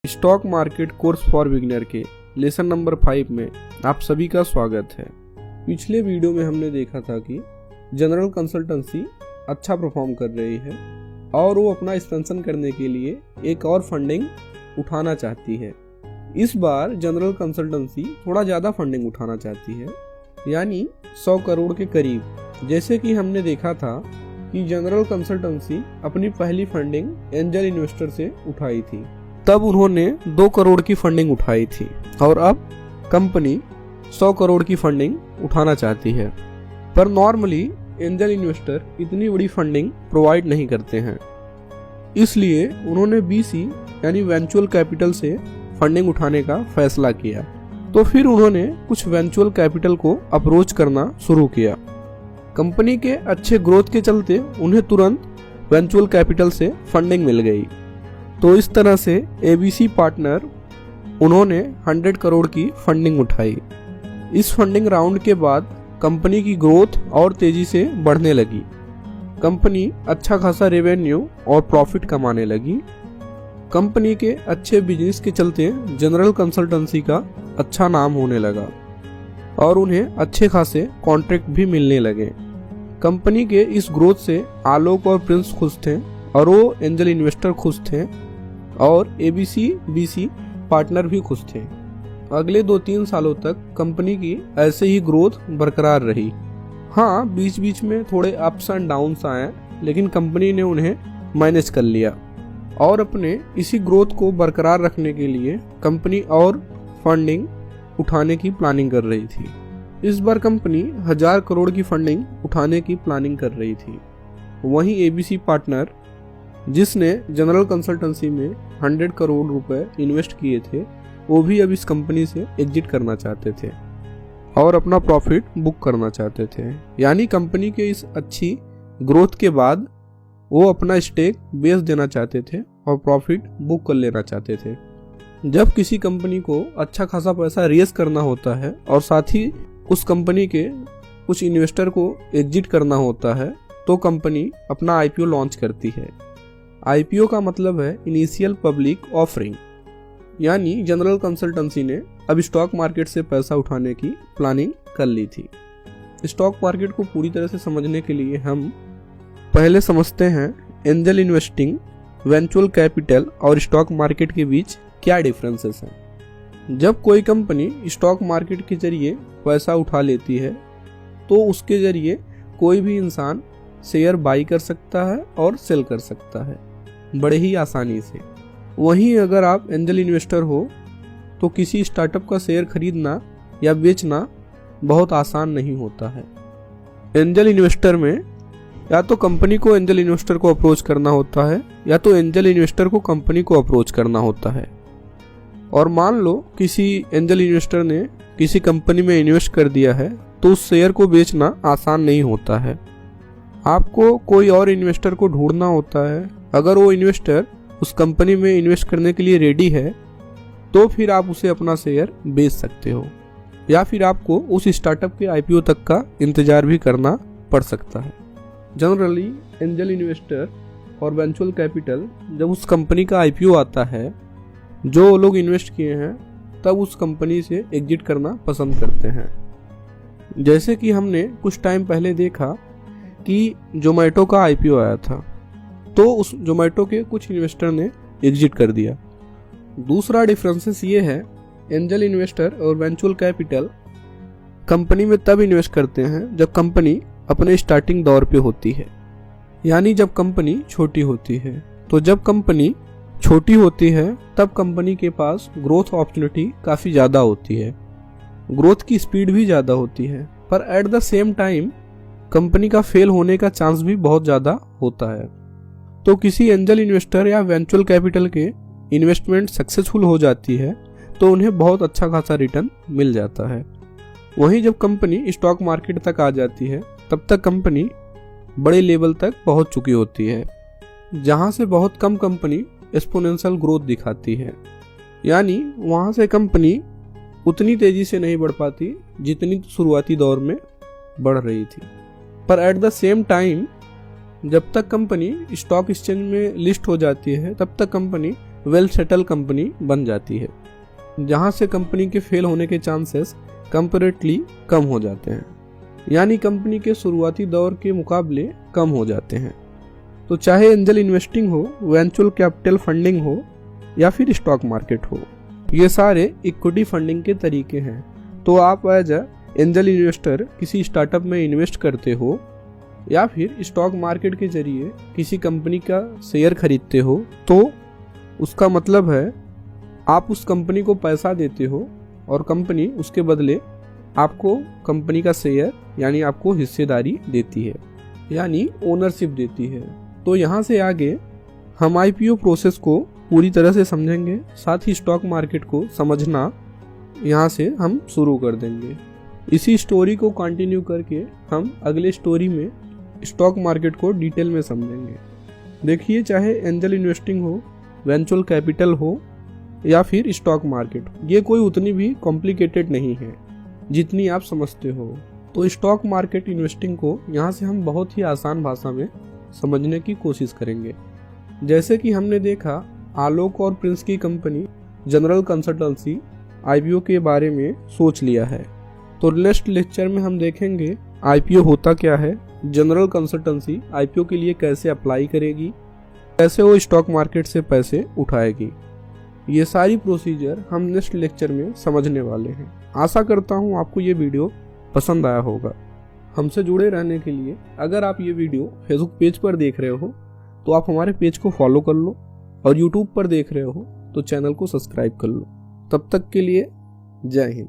Stock market course for beginner के lesson number 5 में आप सभी का स्वागत है। पिछले वीडियो में हमने देखा था कि जनरल कंसल्टेंसी अच्छा परफॉर्म कर रही है और वो अपना एक्सपेंशन करने के लिए एक और फंडिंग उठाना चाहती है। इस बार जनरल कंसल्टेंसी थोड़ा ज़्यादा फंडिंग उठाना चाहती है, यानी 100 करोड़ के करीब। जैसे कि हमने देखा था कि जनरल कंसल्टेंसी अपनी पहली फंडिंग एंजल इन्वेस्टर से उठाई थी, तब उन्होंने 2 करोड़ की फंडिंग उठाई थी और अब कंपनी 100 करोड़ की फंडिंग उठाना चाहती है। पर नॉर्मली एंजल इन्वेस्टर इतनी बड़ी फंडिंग प्रोवाइड नहीं करते हैं, इसलिए उन्होंने बीसी यानी वेंचुअल कैपिटल से फंडिंग उठाने का फैसला किया। तो फिर उन्होंने कुछ वेंचुअल कैपिटल को अप्रोच करना शुरू किया। कंपनी के अच्छे ग्रोथ के चलते उन्हें तुरंत वेंचुअल कैपिटल से फंडिंग मिल गई। तो इस तरह से एबीसी पार्टनर उन्होंने 100 करोड़ की फंडिंग उठाई। इस फंडिंग राउंड के बाद कंपनी की ग्रोथ और तेजी से बढ़ने लगी। कंपनी अच्छा खासा रेवेन्यू और प्रॉफिट कमाने लगी। कंपनी के अच्छे बिजनेस के चलते जनरल कंसल्टेंसी का अच्छा नाम होने लगा और उन्हें अच्छे खासे कॉन्ट्रैक्ट भी मिलने लगे। कंपनी के इस ग्रोथ से आलोक और प्रिंस खुश थे और वो एंजल इन्वेस्टर खुश थे और एबीसी बीसी पार्टनर भी खुश थे। अगले 2-3 सालों तक कंपनी की ऐसे ही ग्रोथ बरकरार रही। हाँ, बीच बीच में थोड़े अप्स एंड डाउन्स आए, लेकिन कंपनी ने उन्हें मैनेज कर लिया और अपने इसी ग्रोथ को बरकरार रखने के लिए कंपनी और फंडिंग उठाने की प्लानिंग कर रही थी। इस बार कंपनी 1000 करोड़ की फंडिंग उठाने की प्लानिंग कर रही थी। वहीं एबीसी पार्टनर, जिसने जनरल कंसल्टेंसी में 100 करोड़ रुपए इन्वेस्ट किए थे, वो भी अब इस कंपनी से एग्जिट करना चाहते थे और अपना प्रॉफिट बुक करना चाहते थे। यानी कंपनी के इस अच्छी ग्रोथ के बाद वो अपना स्टेक बेच देना चाहते थे और प्रॉफिट बुक कर लेना चाहते थे। जब किसी कंपनी को अच्छा खासा पैसा रेज करना होता है और साथ ही उस कंपनी के कुछ इन्वेस्टर को एग्जिट करना होता है, तो कंपनी अपना आईपीओ लॉन्च करती है। आईपीओ का मतलब है इनिशियल पब्लिक ऑफरिंग। यानी जनरल कंसल्टेंसी ने अब स्टॉक मार्केट से पैसा उठाने की प्लानिंग कर ली थी। स्टॉक मार्केट को पूरी तरह से समझने के लिए हम पहले समझते हैं एंजल इन्वेस्टिंग, वेंचुअल कैपिटल और स्टॉक मार्केट के बीच क्या डिफरेंसेस हैं। जब कोई कंपनी स्टॉक मार्केट के जरिए पैसा उठा लेती है, तो उसके जरिए कोई भी इंसान शेयर बाई कर सकता है और सेल कर सकता है बड़े ही आसानी से। वहीं अगर आप एंजल इन्वेस्टर हो तो किसी स्टार्टअप का शेयर खरीदना या बेचना बहुत आसान नहीं होता है। एंजल इन्वेस्टर में या तो कंपनी को एंजल इन्वेस्टर को अप्रोच करना होता है या तो एंजल इन्वेस्टर को कंपनी को अप्रोच करना होता है। और मान लो किसी एंजल इन्वेस्टर ने किसी कंपनी में इन्वेस्ट कर दिया है, तो उस शेयर को बेचना आसान नहीं होता है। आपको कोई और इन्वेस्टर को ढूंढना होता है। अगर वो इन्वेस्टर उस कंपनी में इन्वेस्ट करने के लिए रेडी है, तो फिर आप उसे अपना शेयर बेच सकते हो, या फिर आपको उस स्टार्टअप के आईपीओ तक का इंतजार भी करना पड़ सकता है। जनरली एंजल इन्वेस्टर और वेंचुअल कैपिटल जब उस कंपनी का आईपीओ आता है, जो लोग इन्वेस्ट किए हैं, तब उस कंपनी से एग्जिट करना पसंद करते हैं। जैसे कि हमने कुछ टाइम पहले देखा कि जोमेटो का आईपीओ आया था, तो उस जोमेटो के कुछ इन्वेस्टर ने एग्जिट कर दिया। दूसरा डिफरेंसेस ये है, एंजल इन्वेस्टर और वेंचुअल कैपिटल कंपनी में तब इन्वेस्ट करते हैं जब कंपनी अपने स्टार्टिंग दौर पे होती है, यानी जब कंपनी छोटी होती है। तो जब कंपनी छोटी होती है तब कंपनी के पास ग्रोथ अपॉर्चुनिटी काफ़ी ज़्यादा होती है, ग्रोथ की स्पीड भी ज़्यादा होती है, पर at the same time company का फेल होने का चांस भी बहुत ज़्यादा होता है। तो किसी एंजल इन्वेस्टर या वेंचुअल कैपिटल के इन्वेस्टमेंट सक्सेसफुल हो जाती है तो उन्हें बहुत अच्छा खासा रिटर्न मिल जाता है। वहीं जब कंपनी स्टॉक मार्केट तक आ जाती है, तब तक कंपनी बड़े लेवल तक पहुंच चुकी होती है, जहां से बहुत कम कंपनी एक्सपोनेंशियल ग्रोथ दिखाती है। यानी वहां से कंपनी उतनी तेजी से नहीं बढ़ पाती जितनी शुरुआती दौर में बढ़ रही थी। पर एट द सेम टाइम जब तक कंपनी स्टॉक एक्सचेंज में लिस्ट हो जाती है, तब तक कंपनी वेल सेटल कंपनी बन जाती है, जहां से कंपनी के फेल होने के चांसेस कंपैरेटिवली कम हो जाते हैं, यानी कंपनी के शुरुआती दौर के मुकाबले कम हो जाते हैं। तो चाहे एंजल इन्वेस्टिंग हो, वेंचुरल कैपिटल फंडिंग हो या फिर स्टॉक मार्केट हो, ये सारे इक्विटी फंडिंग के तरीके हैं। तो आप एज अ एंजल इन्वेस्टर किसी स्टार्टअप में इन्वेस्ट करते हो या फिर स्टॉक मार्केट के जरिए किसी कंपनी का शेयर खरीदते हो, तो उसका मतलब है आप उस कंपनी को पैसा देते हो और कंपनी उसके बदले आपको कंपनी का शेयर यानी आपको हिस्सेदारी देती है, यानी ओनरशिप देती है। तो यहाँ से आगे हम आईपीओ प्रोसेस को पूरी तरह से समझेंगे, साथ ही स्टॉक मार्केट को समझना यहाँ से हम शुरू कर देंगे। इसी स्टोरी को कंटिन्यू करके हम अगले स्टोरी में स्टॉक मार्केट को डिटेल में समझेंगे। देखिए, चाहे एंजल इन्वेस्टिंग हो, वेंचुरल कैपिटल हो या फिर स्टॉक मार्केट हो, ये कोई उतनी भी कॉम्प्लिकेटेड नहीं है जितनी आप समझते हो। तो स्टॉक मार्केट इन्वेस्टिंग को यहाँ से हम बहुत ही आसान भाषा में समझने की कोशिश करेंगे। जैसे कि हमने देखा, आलोक और प्रिंस की कंपनी जनरल कंसल्टेंसी आईपीओ के बारे में सोच लिया है। तो नेक्स्ट लेक्चर में हम देखेंगे आईपीओ होता क्या है, जनरल कंसल्टेंसी आईपीओ के लिए कैसे अप्लाई करेगी, कैसे वो स्टॉक मार्केट से पैसे उठाएगी। ये सारी प्रोसीजर हम नेक्स्ट लेक्चर में समझने वाले हैं। आशा करता हूँ आपको ये वीडियो पसंद आया होगा। हमसे जुड़े रहने के लिए अगर आप ये वीडियो फेसबुक पेज पर देख रहे हो तो आप हमारे पेज को फॉलो कर लो, और यूट्यूब पर देख रहे हो तो चैनल को सब्सक्राइब कर लो। तब तक के लिए जय हिंद।